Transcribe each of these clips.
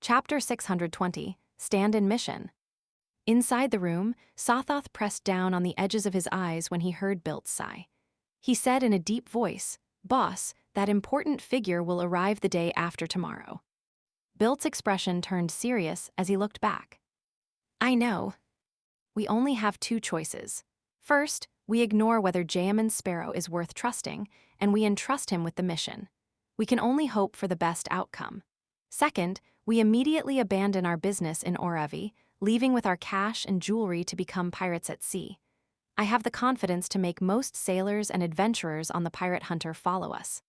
Chapter 620, Stand-in Mission. Inside the room, Sothoth pressed down on the edges of his eyes when he heard Bilt's sigh. He said in a deep voice, "Boss, that important figure will arrive the day after tomorrow." Bilt's expression turned serious as he looked back. "I know. We only have two choices. First, we ignore whether Jayaman Sparrow is worth trusting, and we entrust him with the mission. We can only hope for the best outcome. Second, we immediately abandon our business in Oravi, leaving with our cash and jewelry to become pirates at sea. I have the confidence to make most sailors and adventurers on the Pirate Hunter follow us."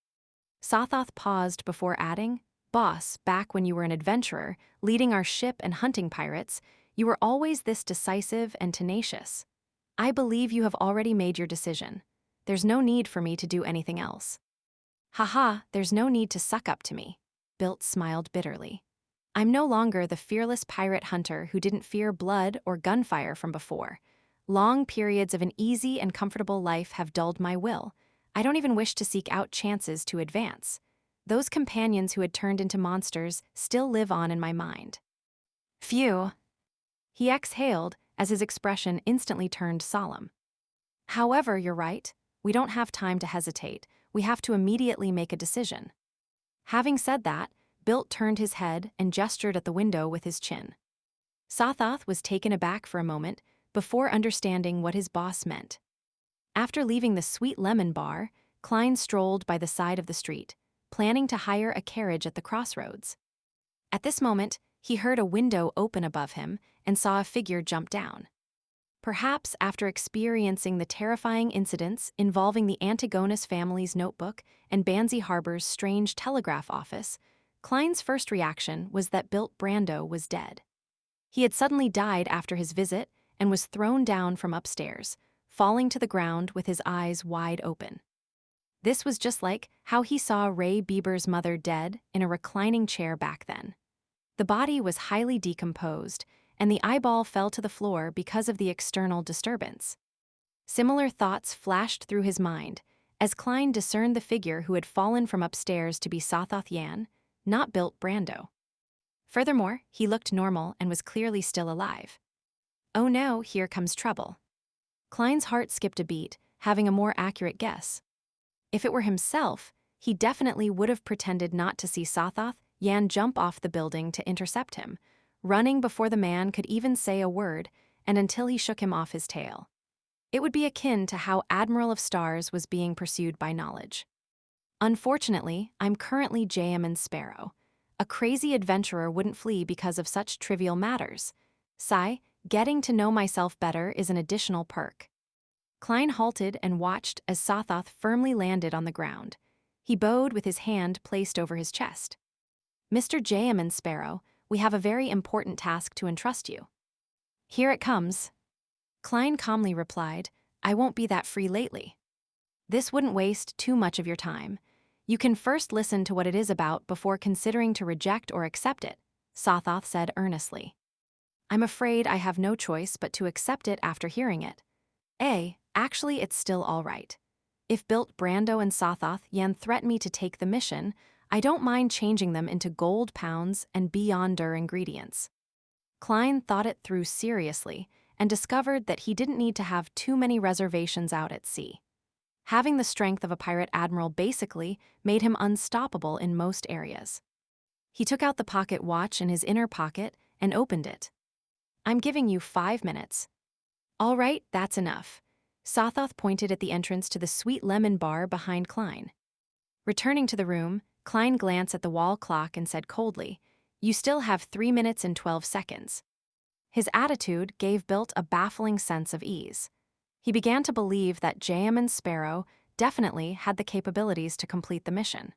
Sothoth paused before adding, "Boss, back when you were an adventurer, leading our ship and hunting pirates, you were always this decisive and tenacious. I believe you have already made your decision. There's no need for me to do anything else." "Haha, there's no need to suck up to me." Bilt smiled bitterly. "I'm no longer the fearless pirate hunter who didn't fear blood or gunfire from before. Long periods of an easy and comfortable life have dulled my will. I don't even wish to seek out chances to advance. Those companions who had turned into monsters still live on in my mind." "Phew." He exhaled as his expression instantly turned solemn. "However, you're right. We don't have time to hesitate. We have to immediately make a decision." Having said that, Bilt turned his head and gestured at the window with his chin. Sothoth was taken aback for a moment before understanding what his boss meant. After leaving the Sweet Lemon Bar, Klein strolled by the side of the street, planning to hire a carriage at the crossroads. At this moment, he heard a window open above him and saw a figure jump down. Perhaps after experiencing the terrifying incidents involving the Antigonus family's notebook and Banzi Harbor's strange telegraph office, Klein's first reaction was that Bilt Brando was dead. He had suddenly died after his visit and was thrown down from upstairs, falling to the ground with his eyes wide open. This was just like how he saw Ray Bieber's mother dead in a reclining chair back then. The body was highly decomposed, and the eyeball fell to the floor because of the external disturbance. Similar thoughts flashed through his mind as Klein discerned the figure who had fallen from upstairs to be Sothoth Yan, not Bilt Brando. Furthermore, he looked normal and was clearly still alive. Oh no, here comes trouble. Klein's heart skipped a beat, having a more accurate guess. If it were himself, he definitely would have pretended not to see Sothoth Yan jump off the building to intercept him, running before the man could even say a word and until he shook him off his tail. It would be akin to how Admiral of Stars was being pursued by knowledge. Unfortunately, I'm currently Jayaman Sparrow. A crazy adventurer wouldn't flee because of such trivial matters. Sigh, getting to know myself better is an additional perk. Klein halted and watched as Sothoth firmly landed on the ground. He bowed with his hand placed over his chest. "Mr. Jayaman Sparrow, we have a very important task to entrust you." "Here it comes." Klein calmly replied, "I won't be that free lately." "This wouldn't waste too much of your time. You can first listen to what it is about before considering to reject or accept it," Sothoth said earnestly. "I'm afraid I have no choice but to accept it after hearing it." Actually, it's still all right. If Bilt Brando and Sothoth Yan threaten me to take the mission, I don't mind changing them into gold pounds and beyonder ingredients." Klein thought it through seriously and discovered that he didn't need to have too many reservations out at sea. Having the strength of a pirate admiral basically made him unstoppable in most areas. He took out the pocket watch in his inner pocket and opened it. "I'm giving you 5 minutes." "All right, that's enough." Sothoth pointed at the entrance to the Sweet Lemon Bar behind Klein. Returning to the room, Klein glanced at the wall clock and said coldly, "You still have 3 minutes and 12 seconds." His attitude gave Bilt a baffling sense of ease. He began to believe that Jayaman Sparrow definitely had the capabilities to complete the mission.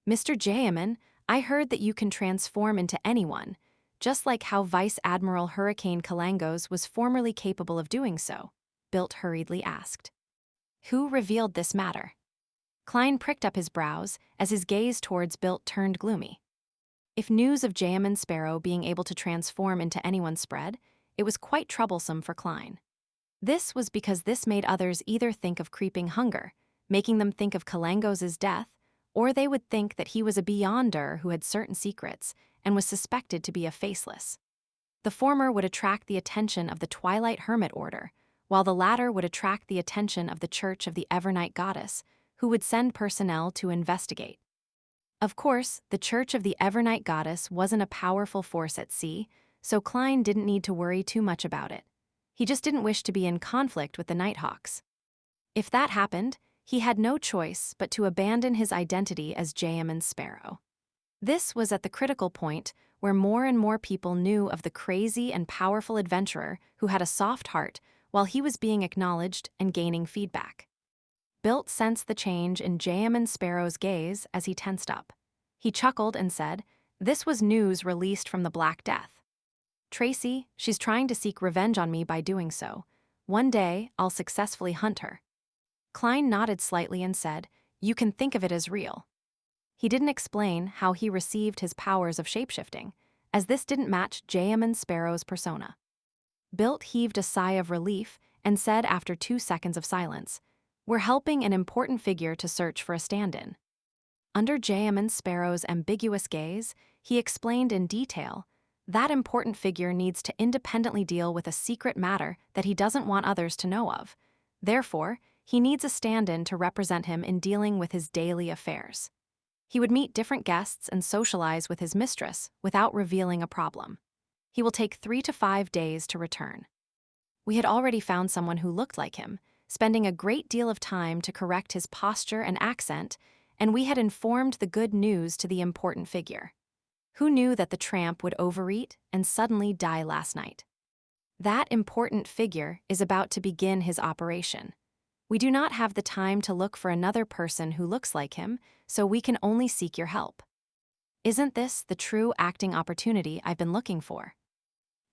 "Mr. Jayaman, I heard that you can transform into anyone, just like how Vice Admiral Hurricane Kalangos was formerly capable of doing so," Bilt hurriedly asked. "Who revealed this matter?" Klein pricked up his brows as his gaze towards Bilt turned gloomy. If news of Jayaman Sparrow being able to transform into anyone spread, it was quite troublesome for Klein. This was because this made others either think of creeping hunger, making them think of Kalangos' death, or they would think that he was a beyonder who had certain secrets and was suspected to be a faceless. The former would attract the attention of the Twilight Hermit Order, while the latter would attract the attention of the Church of the Evernight Goddess, who would send personnel to investigate. Of course, the Church of the Evernight Goddess wasn't a powerful force at sea, so Klein didn't need to worry too much about it. He just didn't wish to be in conflict with the Nighthawks. If that happened, he had no choice but to abandon his identity as Jayaman Sparrow. This was at the critical point where more and more people knew of the crazy and powerful adventurer who had a soft heart while he was being acknowledged and gaining feedback. Bilt sensed the change in Jayaman Sparrow's gaze as he tensed up. He chuckled and said, "This was news released from the Black Death. Tracy, she's trying to seek revenge on me by doing so. One day, I'll successfully hunt her." Klein nodded slightly and said, "You can think of it as real." He didn't explain how he received his powers of shapeshifting, as this didn't match Jayaman Sparrow's persona. Bilt heaved a sigh of relief and said after 2 seconds of silence, "We're helping an important figure to search for a stand-in." Under Jayaman Sparrow's ambiguous gaze, he explained in detail, that important figure needs to independently deal with a secret matter that he doesn't want others to know of. Therefore, he needs a stand-in to represent him in dealing with his daily affairs. He would meet different guests and socialize with his mistress without revealing a problem. He will take 3 to 5 days to return. We had already found someone who looked like him, spending a great deal of time to correct his posture and accent, and we had informed the good news to the important figure. Who knew that the tramp would overeat and suddenly die last night? That important figure is about to begin his operation. We do not have the time to look for another person who looks like him, so we can only seek your help. Isn't this the true acting opportunity I've been looking for?"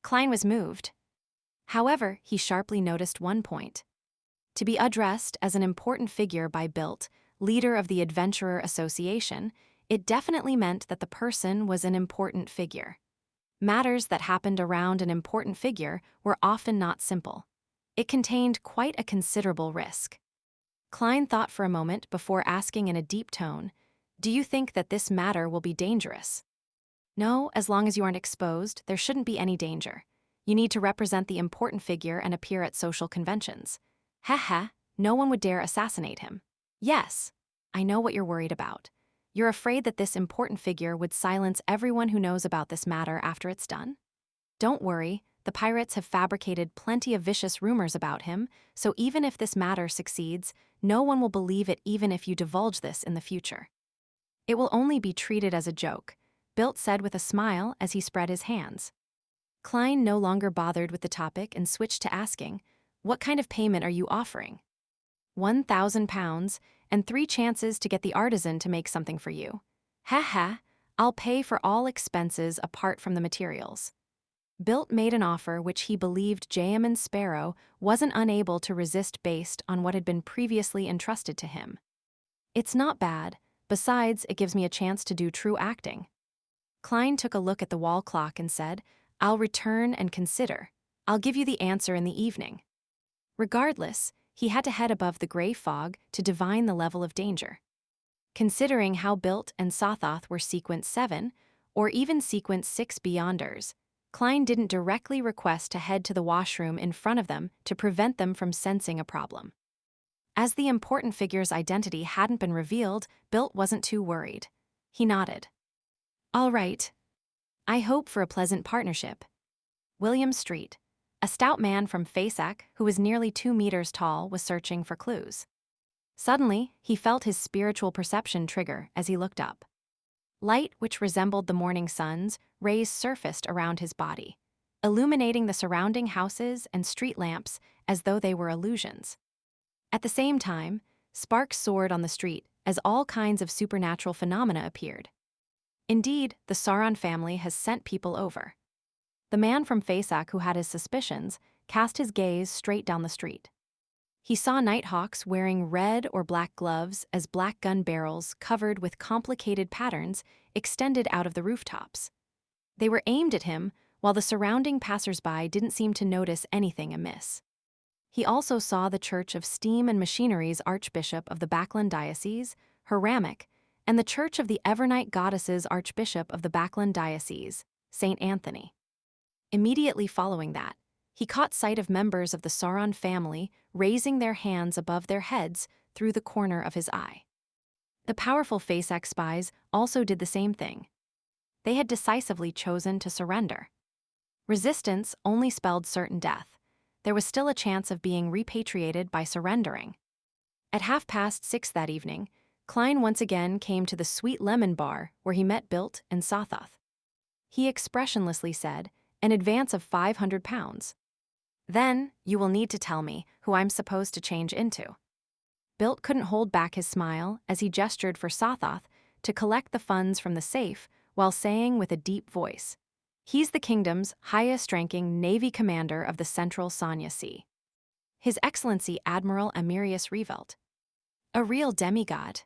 Klein was moved. However, he sharply noticed one point. To be addressed as an important figure by Bilt, leader of the Adventurer Association, it definitely meant that the person was an important figure. Matters that happened around an important figure were often not simple. It contained quite a considerable risk. Klein thought for a moment before asking in a deep tone, "Do you think that this matter will be dangerous?" "No, as long as you aren't exposed, there shouldn't be any danger. You need to represent the important figure and appear at social conventions." "Heh, no one would dare assassinate him." "Yes, I know what you're worried about. You're afraid that this important figure would silence everyone who knows about this matter after it's done? Don't worry, the pirates have fabricated plenty of vicious rumors about him, so even if this matter succeeds, no one will believe it even if you divulge this in the future. It will only be treated as a joke," Bilt said with a smile as he spread his hands. Klein no longer bothered with the topic and switched to asking, "What kind of payment are you offering?" £1,000 and 3 chances to get the artisan to make something for you. Heh, I'll pay for all expenses apart from the materials." Bilt made an offer which he believed Jayaman Sparrow wasn't unable to resist based on what had been previously entrusted to him. "It's not bad. Besides, it gives me a chance to do true acting." Klein took a look at the wall clock and said, "I'll return and consider. I'll give you the answer in the evening." Regardless, he had to head above the gray fog to divine the level of danger. Considering how Bilt and Sothoth were Sequence 7, or even Sequence 6 Beyonders, Klein didn't directly request to head to the washroom in front of them to prevent them from sensing a problem. As the important figure's identity hadn't been revealed, Bilt wasn't too worried. He nodded. "All right. I hope for a pleasant partnership." William Street, a stout man from Faceac who was nearly 2 meters tall, was searching for clues. Suddenly, he felt his spiritual perception trigger as he looked up. Light, which resembled the morning sun's, rays surfaced around his body, illuminating the surrounding houses and street lamps as though they were illusions. At the same time, sparks soared on the street as all kinds of supernatural phenomena appeared. Indeed, the Sauron family has sent people over. The man from Faceac who had his suspicions cast his gaze straight down the street. He saw Nighthawks wearing red or black gloves as black gun barrels covered with complicated patterns extended out of the rooftops. They were aimed at him, while the surrounding passersby didn't seem to notice anything amiss. He also saw the Church of Steam and Machinery's Archbishop of the Backland Diocese, Hiramic, and the Church of the Evernight Goddesses Archbishop of the Backland Diocese, St. Anthony. Immediately following that, he caught sight of members of the Sauron family raising their hands above their heads through the corner of his eye. The powerful Facex spies also did the same thing. They had decisively chosen to surrender. Resistance only spelled certain death. There was still a chance of being repatriated by surrendering. At 6:30 that evening, Klein once again came to the Sweet Lemon Bar where he met Bilt and Sothoth. He expressionlessly said, "An advance of 500 pounds. Then, you will need to tell me who I'm supposed to change into." Bilt couldn't hold back his smile as he gestured for Sothoth to collect the funds from the safe while saying with a deep voice, "He's the kingdom's highest-ranking Navy commander of the Central Sonya Sea. His Excellency Admiral Amirius Revelt. A real demigod."